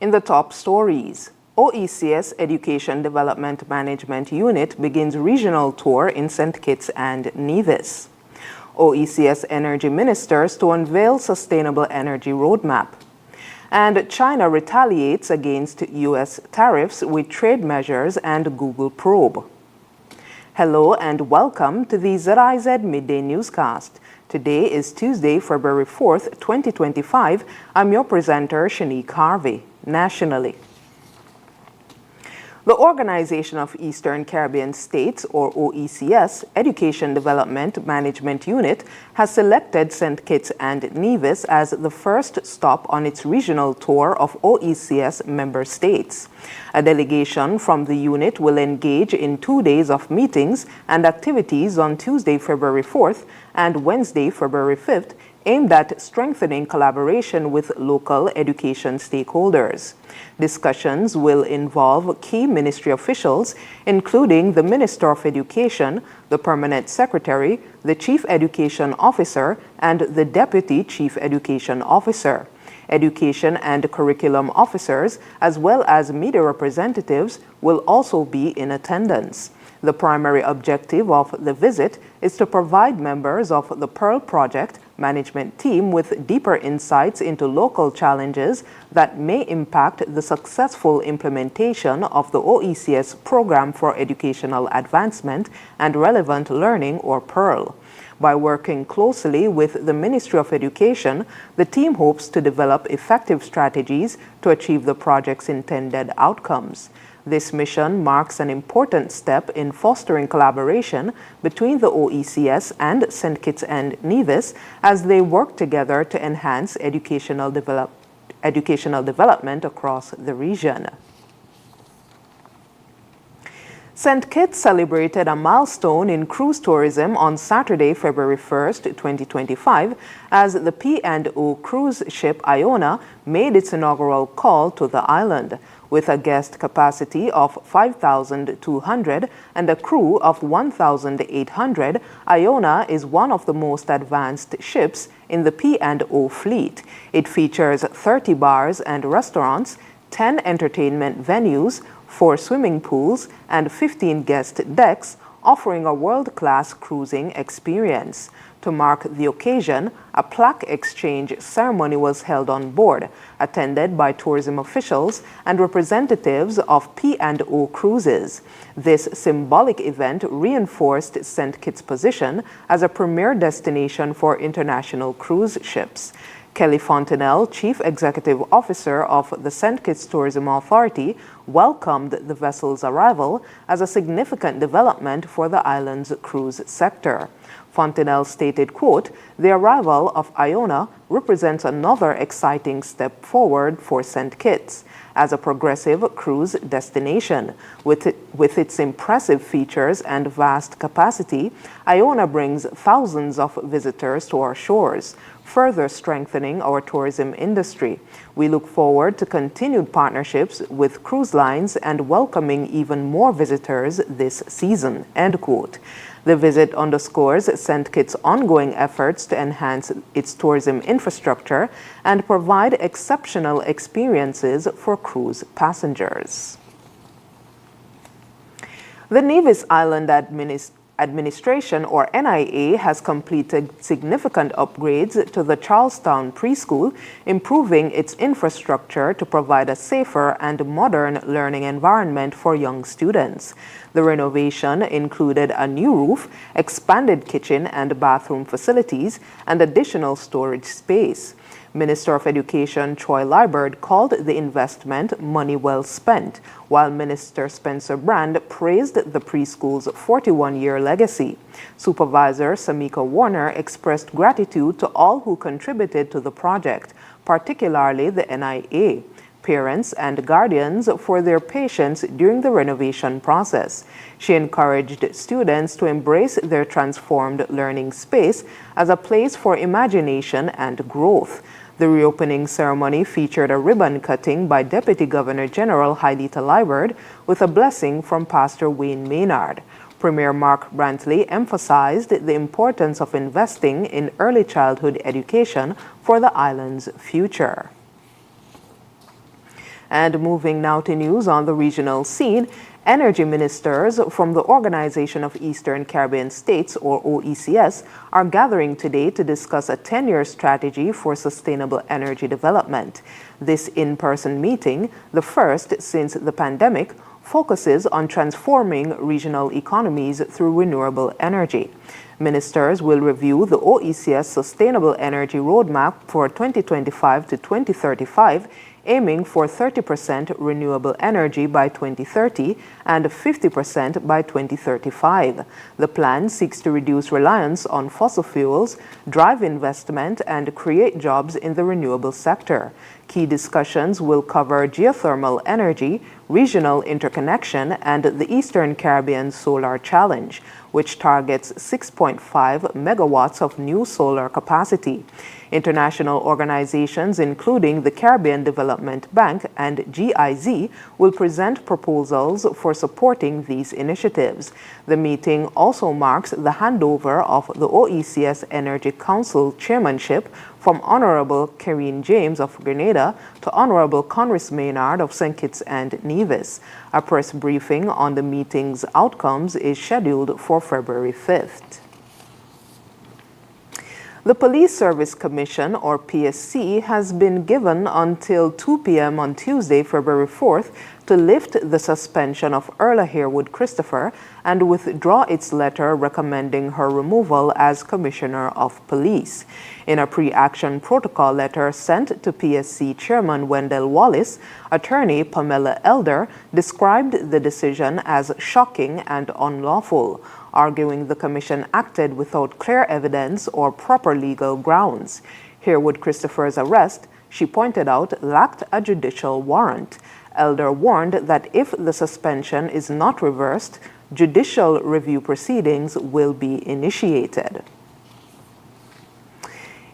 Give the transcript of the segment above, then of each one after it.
In the top stories, OECS Education Development Management Unit begins regional tour in St. Kitts and Nevis. OECS energy ministers to unveil sustainable energy roadmap. And China retaliates against U.S. tariffs with trade measures and Google probe. Hello and welcome to the ZIZ Midday Newscast. Today is Tuesday, February 4th, 2025. I'm your presenter, Shanique Harvey. Nationally, the Organization of Eastern Caribbean States, or OECS, Education Development Management Unit has selected St. Kitts and Nevis as the first stop on its regional tour of OECS member states. A delegation from the unit will engage in 2 days of meetings and activities on Tuesday, February 4th and Wednesday, February 5th, aimed at strengthening collaboration with local education stakeholders. Discussions will involve key ministry officials, including the Minister of Education, the Permanent Secretary, the Chief Education Officer, and the Deputy Chief Education Officer. Education and curriculum officers, as well as media representatives, will also be in attendance. The primary objective of the visit is to provide members of the Pearl Project management team with deeper insights into local challenges that may impact the successful implementation of the OECS Program for Educational Advancement and Relevant Learning, or PEARL. By working closely with the Ministry of Education, the team hopes to develop effective strategies to achieve the project's intended outcomes. This mission marks an important step in fostering collaboration between the OECS and St. Kitts and Nevis as they work together to enhance educational development across the region. St. Kitts celebrated a milestone in cruise tourism on Saturday, February 1st, 2025, as the P&O cruise ship Iona made its inaugural call to the island. With a guest capacity of 5,200 and a crew of 1,800, Iona is one of the most advanced ships in the P&O fleet. It features 30 bars and restaurants, 10 entertainment venues, 4 swimming pools, and 15 guest decks, offering a world-class cruising experience. To mark the occasion, a plaque exchange ceremony was held on board, attended by tourism officials and representatives of P&O Cruises. This symbolic event reinforced St. Kitts' position as a premier destination for international cruise ships. Kelly Fontenelle, Chief Executive Officer of the St. Kitts Tourism Authority, welcomed the vessel's arrival as a significant development for the island's cruise sector. Fontenelle stated, quote, "The arrival of Iona represents another exciting step forward for St. Kitts as a progressive cruise destination. With its impressive features and vast capacity, Iona brings thousands of visitors to our shores, further strengthening our tourism industry. We look forward to continued partnerships with cruise lines and welcoming even more visitors this season," end quote. The visit underscores St. Kitts' ongoing efforts to enhance its tourism infrastructure and provide exceptional experiences for cruise passengers. The Nevis Island Administration, or NIA, has completed significant upgrades to the Charlestown Preschool, improving its infrastructure to provide a safer and modern learning environment for young students. The renovation included a new roof, expanded kitchen and bathroom facilities, and additional storage space. Minister of Education Troy Liburd called the investment money well spent, while Minister Spencer Brand praised the preschool's 41-year legacy. Supervisor Samika Warner expressed gratitude to all who contributed to the project, particularly the NIA, parents, and guardians for their patience during the renovation process. She encouraged students to embrace their transformed learning space as a place for imagination and growth. The reopening ceremony featured a ribbon cutting by Deputy Governor General Hailita Liburd with a blessing from Pastor Wayne Maynard. Premier Mark Brantley emphasized the importance of investing in early childhood education for the island's future. And moving now to news on the regional scene, energy ministers from the Organization of Eastern Caribbean States, or OECS, are gathering today to discuss a 10-year strategy for sustainable energy development. This in-person meeting, the first since the pandemic, focuses on transforming regional economies through renewable energy. Ministers will review the OECS Sustainable Energy Roadmap for 2025 to 2035, aiming for 30% renewable energy by 2030 and 50% by 2035. The plan seeks to reduce reliance on fossil fuels, drive investment, and create jobs in the renewable sector. Key discussions will cover geothermal energy, regional interconnection, and the Eastern Caribbean Solar Challenge, which targets 6.5 megawatts of new solar capacity. International organizations, including the Caribbean Development Bank and ZIZ, will present proposals for supporting these initiatives. The meeting also marks the handover of the OECS Energy Council chairmanship from Honorable Karine James of Grenada to Honorable Conris Maynard of St. Kitts and Nevis. A press briefing on the meeting's outcomes is scheduled for February 5th. The Police Service Commission, or PSC, has been given until 2 p.m. on Tuesday, February 4th, to lift the suspension of Erla Harewood Christopher and withdraw its letter recommending her removal as Commissioner of Police. In a pre-action protocol letter sent to PSC Chairman Wendell Wallace, attorney Pamela Elder described the decision as shocking and unlawful, arguing the Commission acted without clear evidence or proper legal grounds. Harewood Christopher's arrest, she pointed out, lacked a judicial warrant. Elder warned that if the suspension is not reversed, judicial review proceedings will be initiated.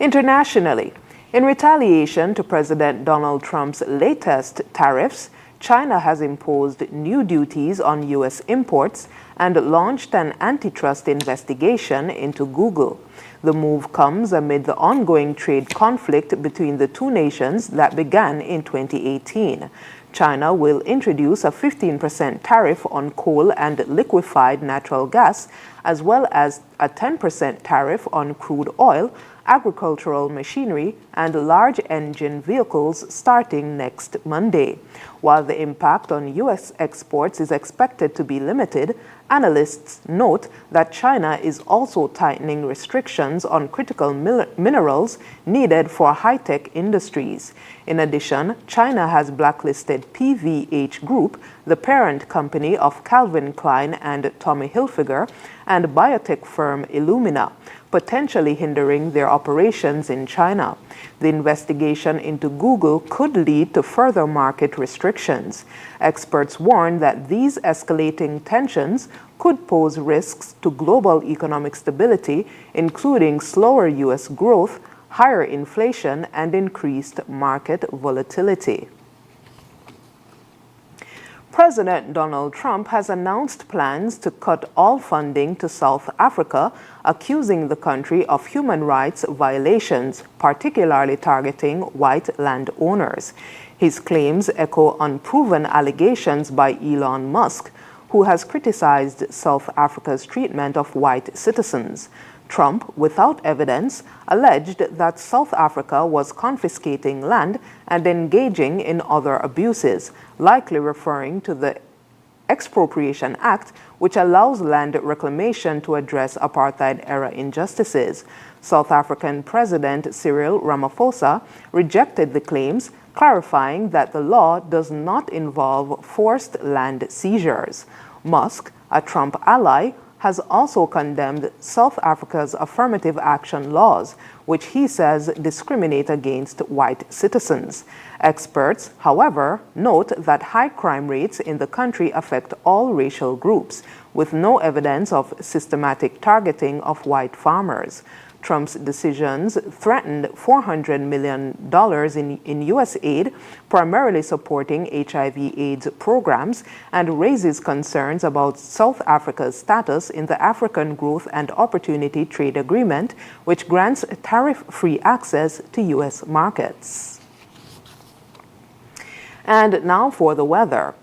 Internationally, in retaliation to President Donald Trump's latest tariffs, China has imposed new duties on U.S. imports and launched an antitrust investigation into Google. The move comes amid the ongoing trade conflict between the two nations that began in 2018. China will introduce a 15% tariff on coal and liquefied natural gas, as well as a 10% tariff on crude oil, agricultural machinery, and large engine vehicles starting next Monday. While the impact on U.S. exports is expected to be limited, analysts note that China is also tightening restrictions on critical minerals needed for high-tech industries. In addition, China has blacklisted PVH Group, the parent company of Calvin Klein and Tommy Hilfiger, and biotech firm Illumina, potentially hindering their operations in China. The investigation into Google could lead to further market restrictions. Experts warn that these escalating tensions could pose risks to global economic stability, including slower U.S. growth, higher inflation, and increased market volatility. President Donald Trump has announced plans to cut all funding to South Africa, accusing the country of human rights violations, particularly targeting white landowners. His claims echo unproven allegations by Elon Musk, who has criticized South Africa's treatment of white citizens. Trump, without evidence, alleged that South Africa was confiscating land and engaging in other abuses, likely referring to the Expropriation Act, which allows land reclamation to address apartheid-era injustices. South African President Cyril Ramaphosa rejected the claims, clarifying that the law does not involve forced land seizures. Musk, a Trump ally, has also condemned South Africa's affirmative action laws, which he says discriminate against white citizens. Experts, however, note that high crime rates in the country affect all racial groups, with no evidence of systematic targeting of white farmers. Trump's decisions threatened $400 million in U.S. aid, primarily supporting HIV/AIDS programs, and raises concerns about South Africa's status in the African Growth and Opportunity Trade Agreement, which grants tariff-free access to U.S. markets. And now for the weather.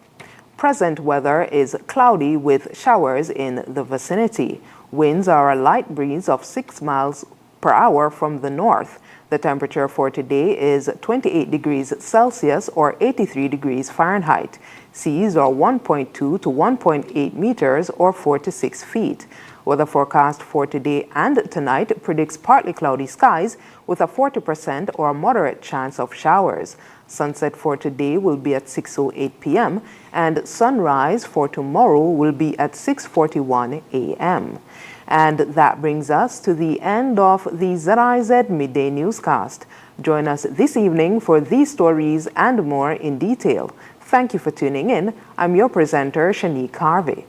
Present weather is cloudy with showers in the vicinity. Winds are a light breeze of 6 miles per hour from the north. The temperature for today is 28 degrees Celsius or 83 degrees Fahrenheit. Seas are 1.2 to 1.8 meters or 4 to 6 feet. Weather forecast for today and tonight predicts partly cloudy skies with a 40% or moderate chance of showers. Sunset for today will be at 6:08 p.m. and sunrise for tomorrow will be at 6:41 a.m. And that brings us to the end of the ZIZ Midday Newscast. Join us this evening for these stories and more in detail. Thank you for tuning in. I'm your presenter, Shanique Harvey.